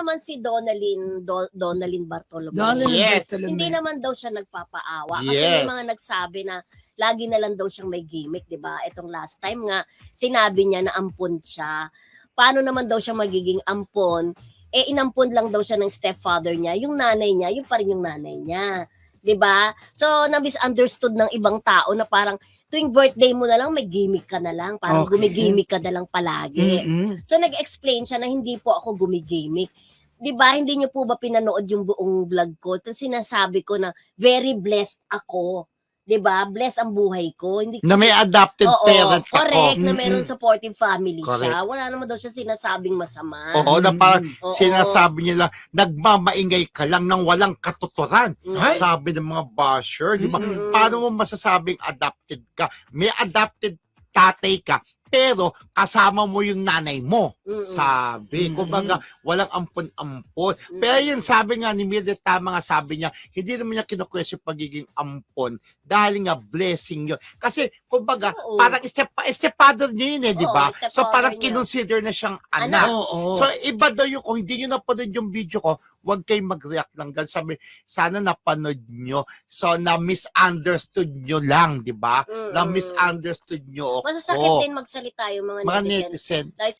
naman si Donalyn Bartolome. Yes. Hindi naman daw siya nagpapaawa. Kasi Yes. may mga nagsabi na lagi na lang daw siyang may gimmick, di ba? Itong last time nga, sinabi niya na ampon siya. Paano naman daw siya magiging ampon? Eh, inampon lang daw siya ng stepfather niya. Yung nanay niya, yung pa rin yung nanay niya. Di ba? So, na-misunderstood ng ibang tao na parang tuwing birthday mo na lang, may gimmick ka na lang. Parang Okay. gumigimik ka na lang palagi. So, nag-explain siya na hindi po ako gumigimik. Di ba, hindi niyo po ba pinanood yung buong vlog ko? Tapos sinasabi ko na very blessed ako. Di ba? Blessed ang buhay ko. Hindi ko, Na may adopted Oo, parent ako. correct, na meron supportive family siya. Correct. Wala naman daw siya sinasabing masama. Oo, na parang Oo. sinasabi nila, nagmamaingay ka lang ng walang katuturan. Ay. Sabi ng mga basher, di ba? Mm-mm. Paano mo masasabing adopted ka? May adopted tatay ka, pero kasama mo yung nanay mo. Mm-mm. Sabi. Kumbaga, walang ampon-ampon. Pero yun, sabi nga ni Mildred, tama nga sabi niya, hindi naman niya kinukwestiyon pagiging ampon dahil nga blessing yun. Kasi, kumbaga, Oo. parang stepfather niya yun eh, di ba? Oo, stepfather So, parang niya. kinonsider na siyang Anak. anak. Oo. So, iba daw yung, kung hindi nyo napanood yung video ko, huwag kayong mag-react lang. Sabi, sana napanood nyo. So, na-misunderstood nyo lang, di ba? Mm-mm. Na-misunderstood nyo ako. Masasakit din magsalita yung mga Mga netizen. netizen. Dahil